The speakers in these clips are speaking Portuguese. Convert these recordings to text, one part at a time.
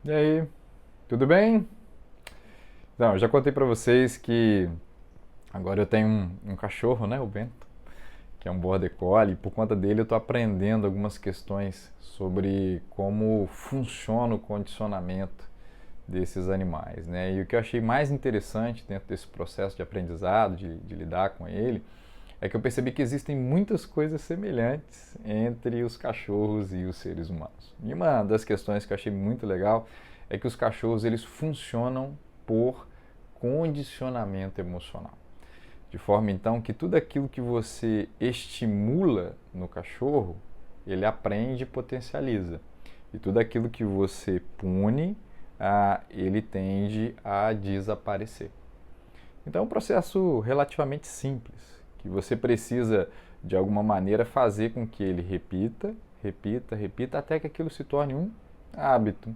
E aí, tudo bem? Então, eu já contei pra vocês que agora eu tenho um cachorro, né, o Bento, que é um Border Collie, e por conta dele eu tô aprendendo algumas questões sobre como funciona o condicionamento desses animais, né? E o que eu achei mais interessante dentro desse processo de aprendizado, de lidar com ele, é que eu percebi que existem muitas coisas semelhantes entre os cachorros e os seres humanos. E uma das questões que eu achei muito legal é que os cachorros eles funcionam por condicionamento emocional. De forma então que tudo aquilo que você estimula no cachorro, ele aprende e potencializa. E tudo aquilo que você pune, ele tende a desaparecer. Então é um processo relativamente simples, que você precisa de alguma maneira fazer com que ele repita, repita, repita, até que aquilo se torne um hábito.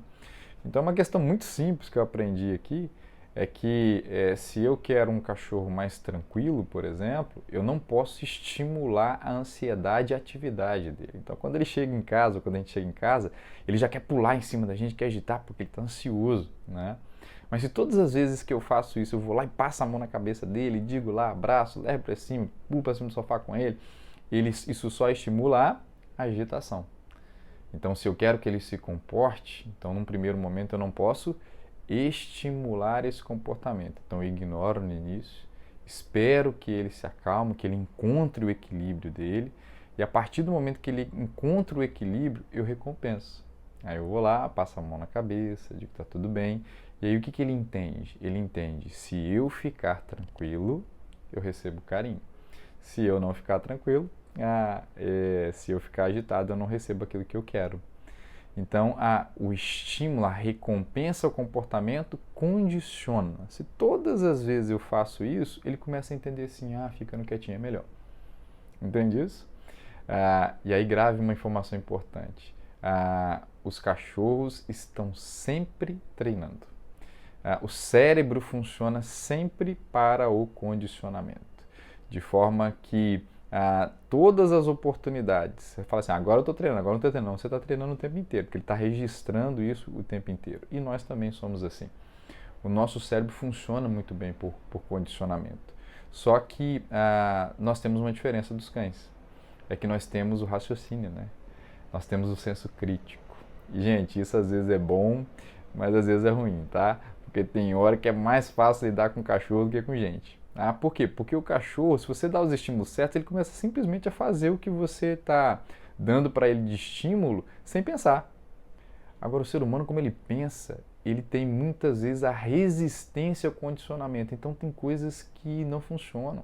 Então uma questão muito simples que eu aprendi aqui é que se eu quero um cachorro mais tranquilo, por exemplo, eu não posso estimular a ansiedade e a atividade dele. Então quando ele chega em casa, ou quando a gente chega em casa, ele já quer pular em cima da gente, quer agitar porque ele está ansioso, né? Mas se todas as vezes que eu faço isso, eu vou lá e passo a mão na cabeça dele, digo lá, abraço, levo para cima, pulo para cima do sofá com ele, isso só estimula a agitação. Então, se eu quero que ele se comporte, então num primeiro momento eu não posso estimular esse comportamento. Então, eu ignoro no início, espero que ele se acalme, que ele encontre o equilíbrio dele, e a partir do momento que ele encontra o equilíbrio, eu recompenso. Aí eu vou lá, passo a mão na cabeça, digo que está tudo bem. E aí o que, que ele entende? Ele entende, se eu ficar tranquilo, eu recebo carinho. Se eu não ficar tranquilo, se eu ficar agitado, eu não recebo aquilo que eu quero. Então, o estímulo, a recompensa ao comportamento condiciona. Se todas as vezes eu faço isso, ele começa a entender assim, ficando quietinho é melhor. Entende isso? E aí grave uma informação importante. Os cachorros estão sempre treinando. O cérebro funciona sempre para o condicionamento. De forma que todas as oportunidades, você fala assim, agora eu estou treinando, agora não estou treinando, não, você está treinando o tempo inteiro, porque ele está registrando isso o tempo inteiro. E nós também somos assim. O nosso cérebro funciona muito bem por condicionamento. Só que nós temos uma diferença dos cães. É que nós temos o raciocínio, né? Nós temos o senso crítico. E, gente, isso às vezes é bom, mas às vezes é ruim, tá? Porque tem hora que é mais fácil lidar com cachorro do que com gente. Por quê? Porque o cachorro, se você dá os estímulos certos, ele começa simplesmente a fazer o que você está dando para ele de estímulo sem pensar. Agora, o ser humano, como ele pensa, ele tem muitas vezes a resistência ao condicionamento. Então, tem coisas que não funcionam.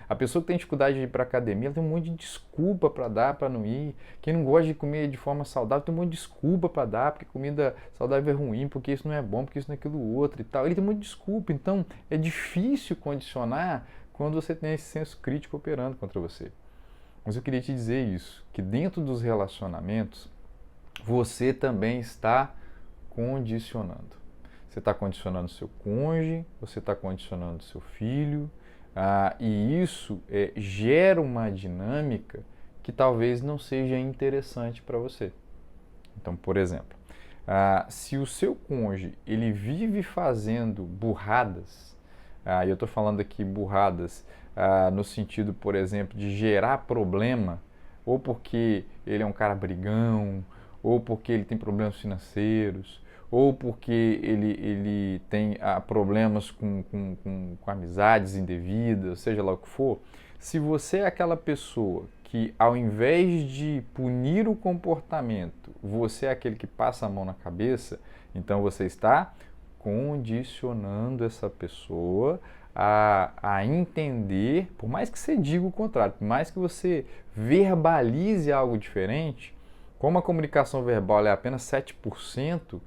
A pessoa que tem dificuldade de ir para a academia, ela tem um monte de desculpa para dar para não ir. Quem não gosta de comer de forma saudável tem um monte de desculpa para dar, porque comida saudável é ruim, porque isso não é bom, porque isso não é aquilo outro e tal. Ele tem um monte de desculpa. Então, é difícil condicionar quando você tem esse senso crítico operando contra você. Mas eu queria te dizer isso, que dentro dos relacionamentos, você também está condicionando. Você está condicionando seu cônjuge, você está condicionando seu filho, e isso gera uma dinâmica que talvez não seja interessante para você. Então, por exemplo, se o seu cônjuge ele vive fazendo burradas, e eu estou falando aqui burradas no sentido, por exemplo, de gerar problema, ou porque ele é um cara brigão, ou porque ele tem problemas financeiros, ou porque ele tem problemas com amizades indevidas, seja lá o que for, se você é aquela pessoa que, ao invés de punir o comportamento, você é aquele que passa a mão na cabeça, então você está condicionando essa pessoa a entender, por mais que você diga o contrário, por mais que você verbalize algo diferente, como a comunicação verbal é apenas 7%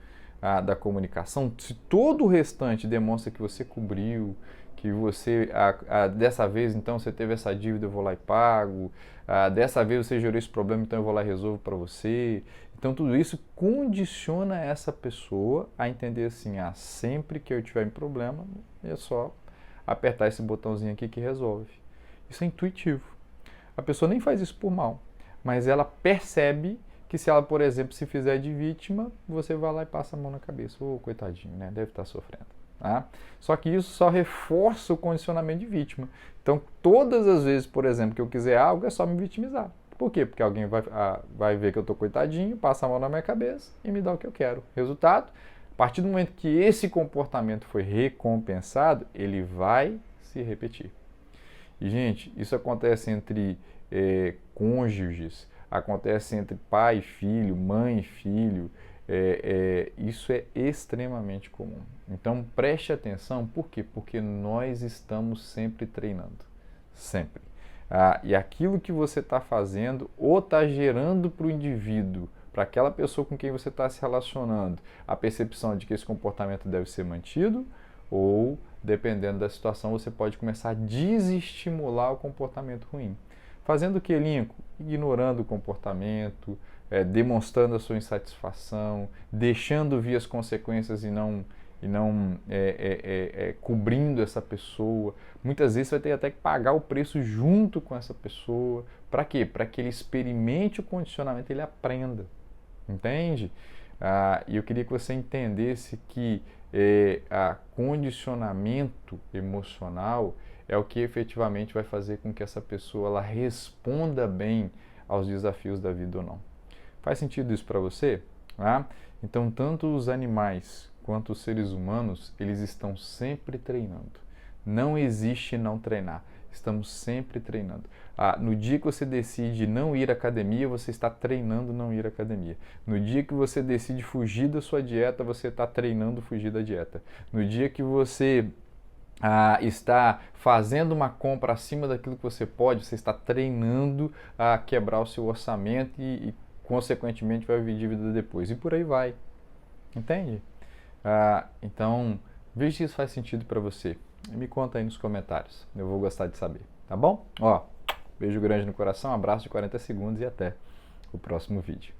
da comunicação, se todo o restante demonstra que você cobriu, que você, dessa vez então você teve essa dívida, eu vou lá e pago, dessa vez você gerou esse problema, então eu vou lá e resolvo para você. Então tudo isso condiciona essa pessoa a entender assim, sempre que eu tiver um problema, é só apertar esse botãozinho aqui que resolve. Isso é intuitivo. A pessoa nem faz isso por mal, mas ela percebe que se ela, por exemplo, se fizer de vítima, você vai lá e passa a mão na cabeça. Ô, coitadinho, né? Deve estar sofrendo. Tá? Só que isso só reforça o condicionamento de vítima. Então, todas as vezes, por exemplo, que eu quiser algo, é só me vitimizar. Por quê? Porque alguém vai ver que eu estou coitadinho, passa a mão na minha cabeça e me dá o que eu quero. Resultado, a partir do momento que esse comportamento foi recompensado, ele vai se repetir. E, gente, isso acontece entre cônjuges, acontece entre pai e filho, mãe e filho, isso é extremamente comum. Então, preste atenção, por quê? Porque nós estamos sempre treinando, sempre. E aquilo que você está fazendo ou está gerando para o indivíduo, para aquela pessoa com quem você está se relacionando, a percepção de que esse comportamento deve ser mantido, ou, dependendo da situação, você pode começar a desestimular o comportamento ruim. Fazendo o que, Lincoln? Ignorando o comportamento, demonstrando a sua insatisfação, deixando vir as consequências e não cobrindo essa pessoa. Muitas vezes você vai ter até que pagar o preço junto com essa pessoa. Para quê? Para que ele experimente o condicionamento, ele aprenda. Entende? E eu queria que você entendesse que condicionamento emocional é o que efetivamente vai fazer com que essa pessoa ela responda bem aos desafios da vida ou não. Faz sentido isso para você? Então, tanto os animais quanto os seres humanos, eles estão sempre treinando. Não existe não treinar. Estamos sempre treinando. No dia que você decide não ir à academia, você está treinando não ir à academia. No dia que você decide fugir da sua dieta, você está treinando fugir da dieta. No dia que você está fazendo uma compra acima daquilo que você pode, você está treinando a quebrar o seu orçamento e consequentemente vai viver dívida depois. E por aí vai. Entende? Então, veja se isso faz sentido para você. E me conta aí nos comentários. Eu vou gostar de saber. Tá bom? Beijo grande no coração, abraço de 40 segundos e até o próximo vídeo.